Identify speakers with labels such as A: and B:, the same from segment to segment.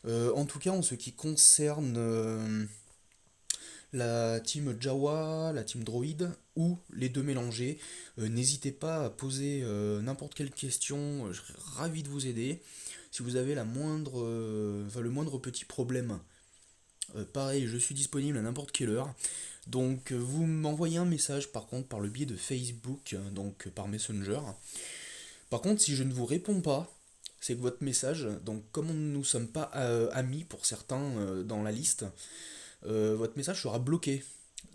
A: En tout cas, en ce qui concerne la team Jawa, la team Droid, ou les deux mélangés, n'hésitez pas à poser n'importe quelle question, je serais ravi de vous aider. Si vous avez le moindre petit problème, pareil, je suis disponible à n'importe quelle heure. Donc vous m'envoyez un message par contre par le biais de Facebook, donc par Messenger. Par contre, si je ne vous réponds pas, c'est que votre message, donc comme nous ne sommes pas amis pour certains dans la liste, votre message sera bloqué.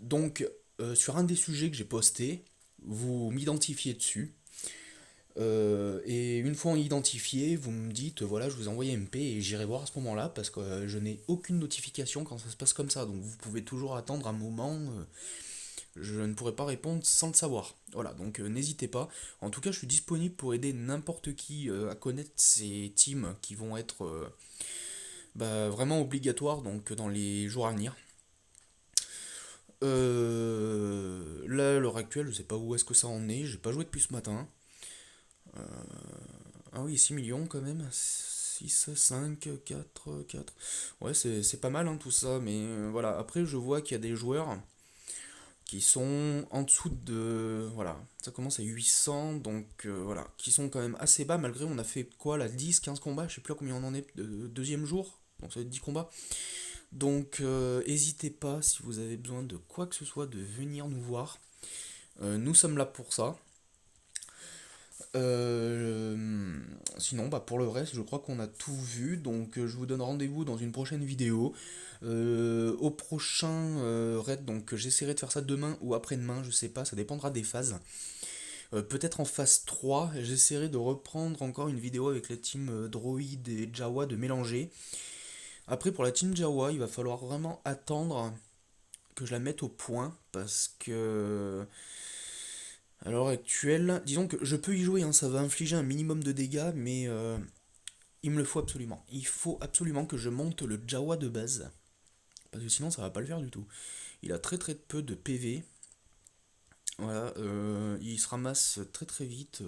A: Donc sur un des sujets que j'ai posté, vous m'identifiez dessus. Et une fois identifié, vous me dites voilà, je vous envoie MP et j'irai voir à ce moment-là parce que je n'ai aucune notification quand ça se passe comme ça. Donc vous pouvez toujours attendre un moment. Je ne pourrai pas répondre sans le savoir. Voilà, donc n'hésitez pas. En tout cas, je suis disponible pour aider n'importe qui à connaître ces teams qui vont être vraiment obligatoires donc, dans les jours à venir. Là, à l'heure actuelle, je sais pas où est-ce que ça en est. J'ai pas joué depuis ce matin. Ah oui, 6 millions quand même. 6, 5, 4, 4. Ouais, c'est pas mal hein, tout ça. Mais voilà, après, je vois qu'il y a des joueurs qui sont en dessous de... Voilà, ça commence à 800, donc voilà, qui sont quand même assez bas, malgré on a fait quoi, là, 10, 15 combats, je sais plus à combien on en est, deuxième jour, donc ça va être 10 combats. Donc n'hésitez pas, si vous avez besoin de quoi que ce soit, de venir nous voir. Nous sommes là pour ça. Euh, Sinon, pour le reste, je crois qu'on a tout vu. Donc, je vous donne rendez-vous dans une prochaine vidéo. Au prochain raid, donc j'essaierai de faire ça demain ou après-demain, je sais pas, ça dépendra des phases. Peut-être en phase 3, j'essaierai de reprendre encore une vidéo avec la team Droid et Jawa de mélanger. Après, pour la team Jawa, il va falloir vraiment attendre que je la mette au point parce que à l'heure actuelle, disons que je peux y jouer, hein, ça va infliger un minimum de dégâts, mais il me le faut absolument. Il faut absolument que je monte le Jawa de base, parce que sinon ça va pas le faire du tout. Il a très très peu de PV, voilà, il se ramasse très très vite.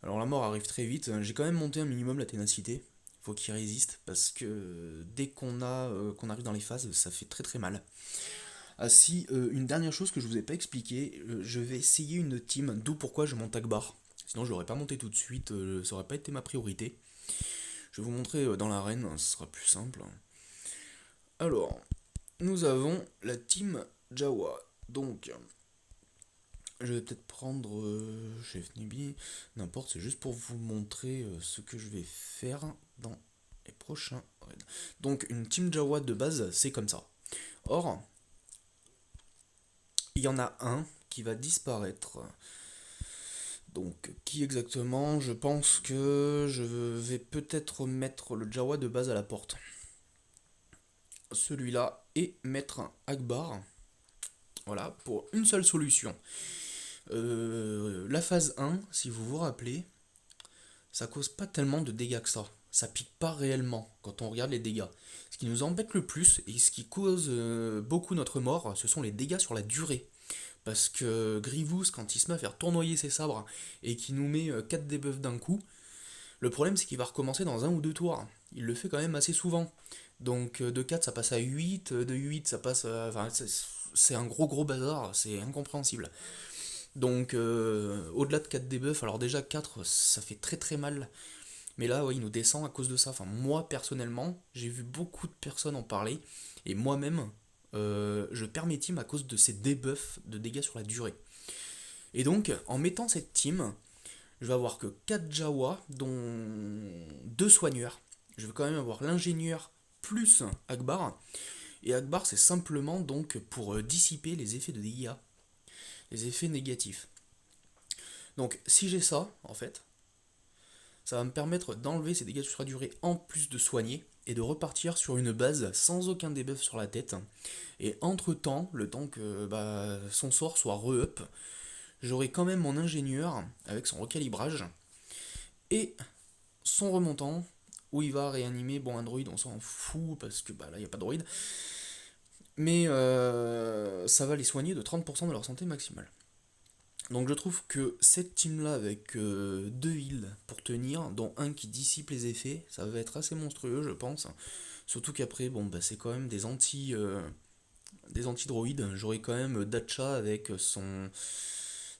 A: Alors la mort arrive très vite. J'ai quand même monté un minimum la ténacité. Faut qu'il résiste parce que dès qu'on arrive dans les phases, ça fait très très mal. Ah si, une dernière chose que je vous ai pas expliqué, je vais essayer une team, d'où pourquoi je monte Akbar. Sinon je l'aurais pas monté tout de suite, ça aurait pas été ma priorité. Je vais vous montrer dans l'arène, ce sera plus simple. Alors, nous avons la team Jawa. Donc, je vais peut-être prendre Chef Nibi, n'importe, c'est juste pour vous montrer ce que je vais faire dans les prochains raids. Donc, une team Jawa de base, c'est comme ça. Or, il y en a un qui va disparaître. Donc, qui exactement? Je pense que je vais peut-être mettre le Jawa de base à la porte. Celui-là, et mettre un Akbar. Voilà, pour une seule solution. La phase 1, si vous vous rappelez, ça cause pas tellement de dégâts que ça. Ça pique pas réellement quand on regarde les dégâts. Ce qui nous embête le plus et ce qui cause beaucoup notre mort, ce sont les dégâts sur la durée. Parce que Grievous, quand il se met à faire tournoyer ses sabres et qu'il nous met 4 debuffs d'un coup, le problème c'est qu'il va recommencer dans un ou deux tours. Il le fait quand même assez souvent. Donc de 4 ça passe à 8, de 8 ça passe à... Enfin, c'est un gros gros bazar, c'est incompréhensible. Donc au-delà de 4 debuffs, alors déjà 4 ça fait très très mal. Mais là ouais, il nous descend à cause de ça. Enfin moi personnellement, j'ai vu beaucoup de personnes en parler. Et moi-même, je perds mes teams à cause de ces debuffs de dégâts sur la durée. Et donc en mettant cette team, je vais avoir que 4 Jawa, dont 2 soigneurs. Je vais quand même avoir l'ingénieur plus Akbar. Et Akbar c'est simplement donc pour dissiper les effets de dégâts, les effets négatifs. Donc si j'ai ça, en fait, ça va me permettre d'enlever ces dégâts sur la durée en plus de soigner et de repartir sur une base sans aucun debuff sur la tête. Et entre temps, le temps que son sort soit re-up, j'aurai quand même mon ingénieur avec son recalibrage et son remontant où il va réanimer. Bon, un droïde, on s'en fout parce que là, il n'y a pas de droïde. Mais ça va les soigner de 30% de leur santé maximale. Donc je trouve que cette team là avec deux heals pour tenir, dont un qui dissipe les effets, ça va être assez monstrueux je pense. Surtout qu'après, bon bah c'est quand même des anti-droïdes. J'aurai quand même Dacha avec son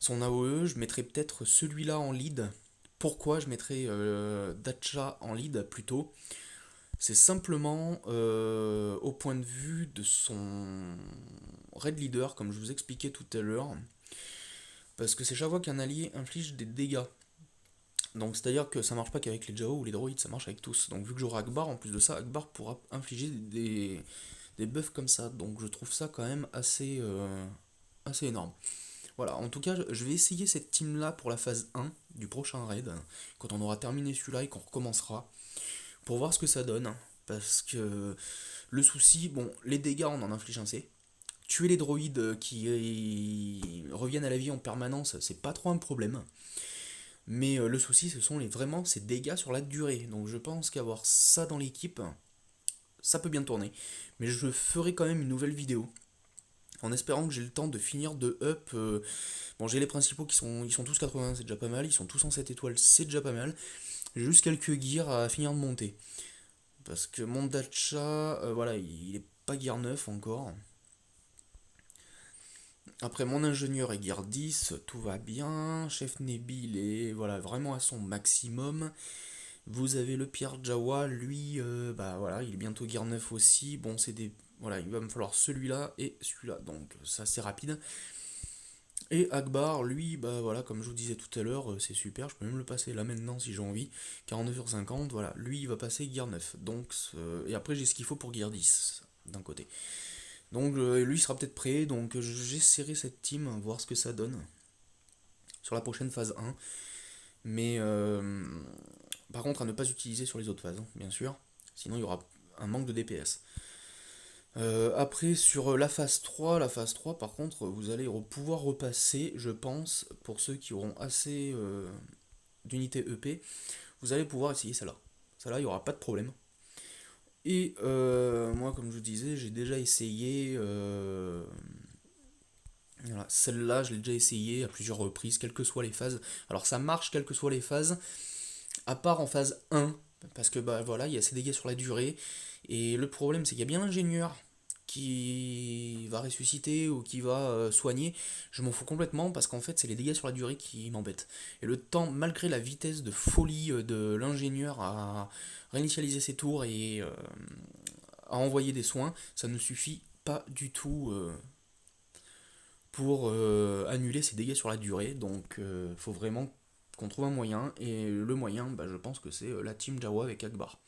A: AOE, je mettrai peut-être celui-là en lead. Pourquoi je mettrais Dacha en lead plutôt? C'est simplement au point de vue de son raid leader, comme je vous expliquais tout à l'heure. Parce que c'est chaque fois qu'un allié inflige des dégâts. Donc c'est-à-dire que ça marche pas qu'avec les Jao ou les droïdes, ça marche avec tous. Donc vu que j'aurai Akbar, en plus de ça, Akbar pourra infliger des buffs comme ça. Donc je trouve ça quand même assez énorme. Voilà, en tout cas, je vais essayer cette team là pour la phase 1 du prochain raid, quand on aura terminé celui-là et qu'on recommencera, pour voir ce que ça donne. Parce que le souci, bon, les dégâts on en inflige un C. Tuer les droïdes qui reviennent à la vie en permanence, c'est pas trop un problème. Mais le souci, ce sont vraiment ces dégâts sur la durée. Donc je pense qu'avoir ça dans l'équipe, ça peut bien tourner. Mais je ferai quand même une nouvelle vidéo en espérant que j'ai le temps de finir de up. Bon, j'ai les principaux ils sont tous 80, c'est déjà pas mal. Ils sont tous en 7 étoiles, c'est déjà pas mal. J'ai juste quelques gears à finir de monter. Parce que mon Dacha, voilà, il est pas gear 9 encore. Après, mon ingénieur est gear 10, tout va bien. Chef Nebi, il est voilà, vraiment à son maximum. Vous avez le Pierre Jawa, lui, bah voilà, il est bientôt gear 9 aussi. Bon, c'est des. Voilà, il va me falloir celui-là et celui-là. Donc, ça c'est rapide. Et Akbar, lui, bah voilà, comme je vous disais tout à l'heure, c'est super, je peux même le passer là maintenant si j'ai envie. 49 sur 50, voilà, lui il va passer gear 9. Donc, et après j'ai ce qu'il faut pour gear 10 d'un côté. Donc lui sera peut-être prêt, donc j'essaierai cette team, voir ce que ça donne sur la prochaine phase 1. Mais par contre à ne pas utiliser sur les autres phases, hein, bien sûr. Sinon il y aura un manque de DPS. Après, sur la phase 3 par contre, vous allez pouvoir repasser, je pense, pour ceux qui auront assez d'unités EP, vous allez pouvoir essayer celle-là. Celle-là, il n'y aura pas de problème. Et moi, comme je vous disais, j'ai déjà essayé. Voilà, celle-là, je l'ai déjà essayé à plusieurs reprises, quelles que soient les phases. Alors, ça marche, quelles que soient les phases, à part en phase 1, parce que bah voilà, il y a ces dégâts sur la durée. Et le problème, c'est qu'il y a bien l'ingénieur qui va ressusciter ou qui va soigner, je m'en fous complètement parce qu'en fait c'est les dégâts sur la durée qui m'embêtent. Et le temps, malgré la vitesse de folie de l'ingénieur à réinitialiser ses tours et à envoyer des soins, ça ne suffit pas du tout pour annuler ces dégâts sur la durée. Donc faut vraiment qu'on trouve un moyen. Et le moyen, bah, je pense que c'est la team Jawa avec Akbar.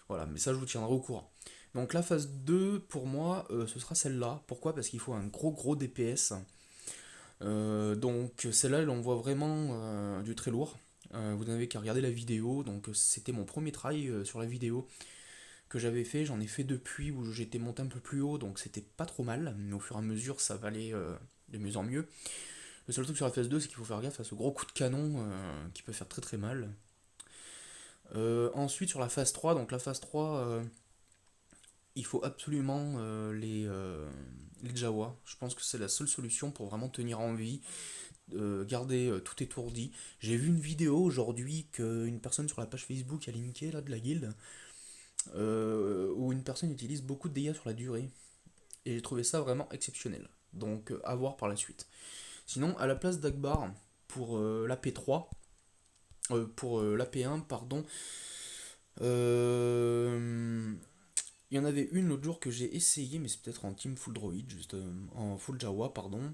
A: Voilà, mais ça je vous tiendrai au courant. Donc la phase 2, pour moi, ce sera celle-là. Pourquoi? Parce qu'il faut un gros DPS. Donc celle-là, elle envoie vraiment du très lourd. Vous n'avez qu'à regarder la vidéo. Donc c'était mon premier try sur la vidéo que j'avais fait. J'en ai fait depuis où j'étais monté un peu plus haut, donc c'était pas trop mal. Mais au fur et à mesure, ça va aller de mieux en mieux. Le seul truc sur la phase 2, c'est qu'il faut faire gaffe à ce gros coup de canon qui peut faire très mal. Ensuite, sur la phase 3, donc la phase 3, il faut absolument les Jawa. Je pense que c'est la seule solution pour vraiment tenir en vie, garder tout étourdi. J'ai vu une vidéo aujourd'hui qu'une personne sur la page Facebook a linké là, de la guilde, où une personne utilise beaucoup de dégâts sur la durée. Et j'ai trouvé ça vraiment exceptionnel. Donc à voir par la suite. Sinon, à la place d'Akbar, pour la P3, pour la P1, pardon, il y en avait une l'autre jour que j'ai essayé, mais c'est peut-être en team full droid, juste en full Jawa, pardon.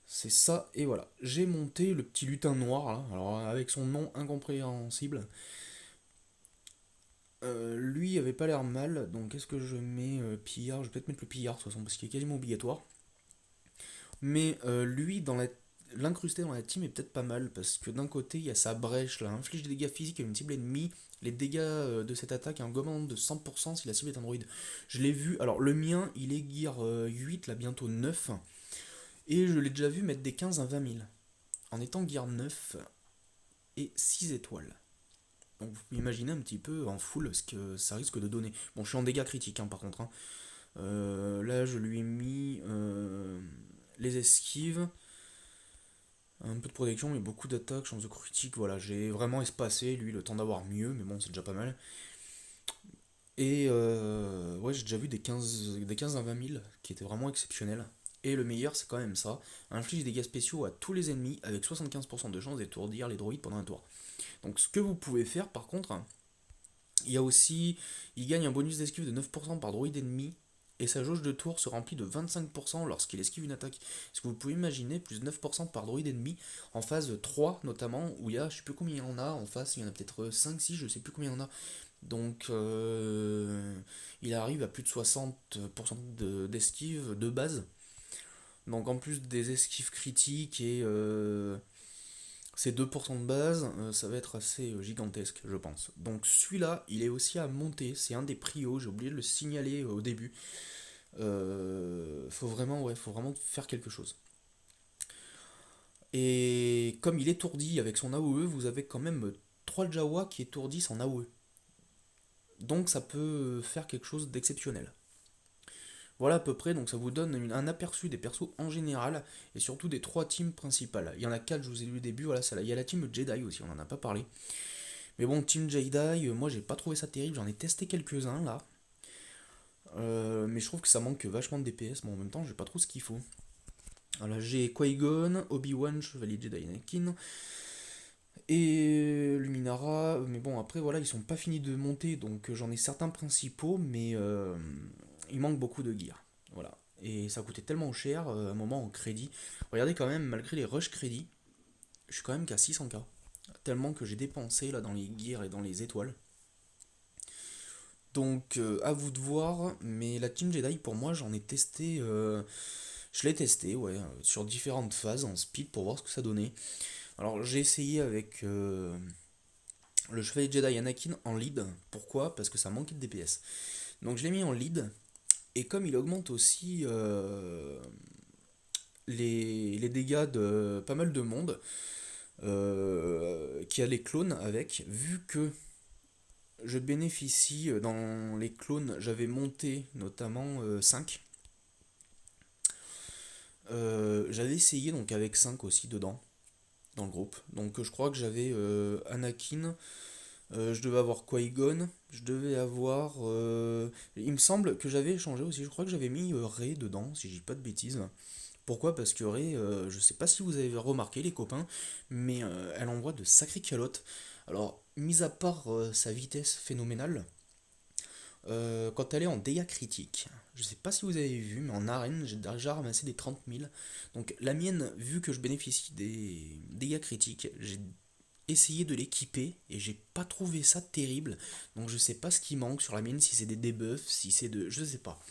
A: C'est ça, et voilà. J'ai monté le petit lutin noir, là, alors avec son nom incompréhensible. Lui avait pas l'air mal, donc est-ce que je mets pillard? Je vais peut-être mettre le pillard de toute façon, parce qu'il est quasiment obligatoire. Mais lui, l'incruster dans la team est peut-être pas mal, parce que d'un côté, il y a sa brèche, là, inflige des dégâts physiques à une cible ennemie. Les dégâts de cette attaque, un gommand de 100% si la cible est un droïde. Je l'ai vu, alors le mien, il est gear 8, là bientôt 9, et je l'ai déjà vu mettre des 15 à 20 000, en étant gear 9 et 6 étoiles. Donc vous pouvez imaginer un petit peu en full ce que ça risque de donner. Bon, je suis en dégâts critiques hein, par contre. Hein. Là, je lui ai mis les esquives. Un peu de protection, mais beaucoup d'attaques, chance de critique, voilà, j'ai vraiment espacé, lui, le temps d'avoir mieux, mais bon, c'est déjà pas mal. Et ouais, j'ai déjà vu des 15 à 20 000 qui étaient vraiment exceptionnels. Et le meilleur, c'est quand même ça. Inflige des dégâts spéciaux à tous les ennemis avec 75% de chance d'étourdir les droïdes pendant un tour. Donc ce que vous pouvez faire par contre, il y a aussi, il gagne un bonus d'esquive de 9% par droïde ennemi. Et sa jauge de tour se remplit de 25% lorsqu'il esquive une attaque. Est-ce que vous pouvez imaginer plus 9% par droïde ennemi en phase 3 notamment, où il y a, je sais plus combien il y en a, en face il y en a peut-être 5 6 je sais plus combien il y en a. Donc il arrive à plus de 60% d'esquive de base. Donc en plus des esquives critiques et ces 2% de base, ça va être assez gigantesque, je pense. Donc celui-là, il est aussi à monter, c'est un des prios, j'ai oublié de le signaler au début. Faut vraiment faire quelque chose. Et comme il étourdit avec son AOE, vous avez quand même 3 Jawa qui étourdissent en AOE. Donc ça peut faire quelque chose d'exceptionnel. Voilà à peu près, donc ça vous donne un aperçu des persos en général, et surtout des 3 teams principales. Il y en a 4, je vous ai dit au début, voilà, il y a la team Jedi aussi, on en a pas parlé. Mais bon, team Jedi, moi j'ai pas trouvé ça terrible, j'en ai testé quelques-uns là. Mais je trouve que ça manque vachement de DPS, mais en même temps j'ai pas trop ce qu'il faut. Voilà, j'ai Qui-Gon, Obi-Wan, Chevalier Jedi Anakin, et Luminara, mais bon après voilà, ils sont pas finis de monter, donc j'en ai certains principaux, mais il manque beaucoup de gear. Voilà. Et ça coûtait tellement cher à un moment en crédit. Regardez quand même, malgré les rush crédits, je suis quand même qu'à 600k. Tellement que j'ai dépensé là dans les gears et dans les étoiles. Donc à vous de voir, mais la Team Jedi pour moi j'en ai testé, je l'ai testé ouais, sur différentes phases en speed pour voir ce que ça donnait. Alors j'ai essayé avec le Chevalier Jedi Anakin en lead, pourquoi? Parce que ça manquait de DPS. Donc je l'ai mis en lead, et comme il augmente aussi les dégâts de pas mal de monde, qui a les clones avec, vu que je bénéficie dans les clones, j'avais monté notamment 5. J'avais essayé donc avec 5 aussi dedans, dans le groupe. Donc je crois que j'avais Anakin, je devais avoir Qui-Gon, je devais avoir... il me semble que j'avais échangé aussi, je crois que j'avais mis Rey dedans, si je dis pas de bêtises. Pourquoi? Parce que Rey, je sais pas si vous avez remarqué les copains, mais elle envoie de sacrées calottes. Alors, mis à part sa vitesse phénoménale, quand elle est en dégâts critiques, je sais pas si vous avez vu, mais en arène, j'ai déjà ramassé des 30 000. Donc la mienne, vu que je bénéficie des dégâts critiques, j'ai essayé de l'équiper et j'ai pas trouvé ça terrible. Donc je sais pas ce qui manque sur la mienne, si c'est des debuffs, si c'est de... Je sais pas.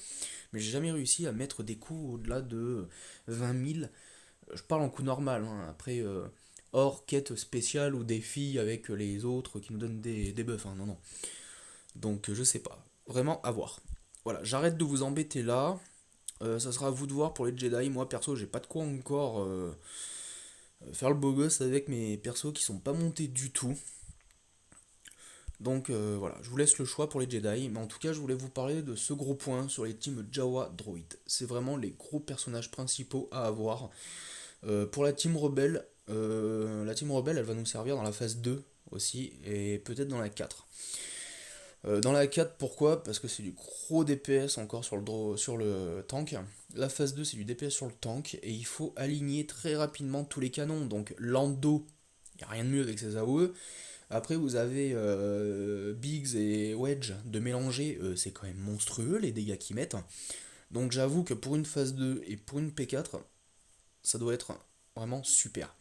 A: Mais j'ai jamais réussi à mettre des coups au-delà de 20 000. Je parle en coup normal, hein. Après, hors quête spéciale ou défi avec les autres qui nous donnent des buffs, hein. Non, non. Donc je sais pas. Vraiment à voir. Voilà, j'arrête de vous embêter là. Ça sera à vous de voir pour les Jedi. Moi perso, j'ai pas de quoi encore faire le beau gosse avec mes persos qui sont pas montés du tout. Donc voilà, je vous laisse le choix pour les Jedi, mais en tout cas je voulais vous parler de ce gros point sur les teams Jawa Droid. C'est vraiment les gros personnages principaux à avoir. Pour la team rebelle elle va nous servir dans la phase 2 aussi, et peut-être dans la 4. Dans la 4, pourquoi? Parce que c'est du gros DPS encore sur le tank. La phase 2 c'est du DPS sur le tank, et il faut aligner très rapidement tous les canons. Donc Lando, il n'y a rien de mieux avec ses AOE. Après, vous avez Biggs et Wedge de mélanger, c'est quand même monstrueux les dégâts qu'ils mettent. Donc j'avoue que pour une phase 2 et pour une P4, ça doit être vraiment super.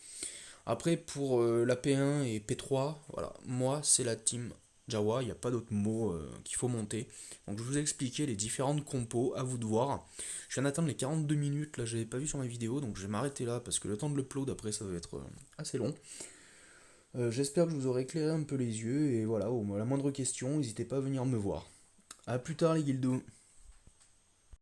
A: Après, pour la P1 et P3, voilà, moi c'est la team Jawa, il n'y a pas d'autre mot qu'il faut monter. Donc je vous ai expliqué les différentes compos, à vous de voir. Je viens d'atteindre les 42 minutes, là je n'avais pas vu sur ma vidéo, donc je vais m'arrêter là parce que le temps de l'upload après ça va être assez long. J'espère que je vous aurai éclairé un peu les yeux, et voilà, la moindre question, n'hésitez pas à venir me voir. A plus tard les guildos.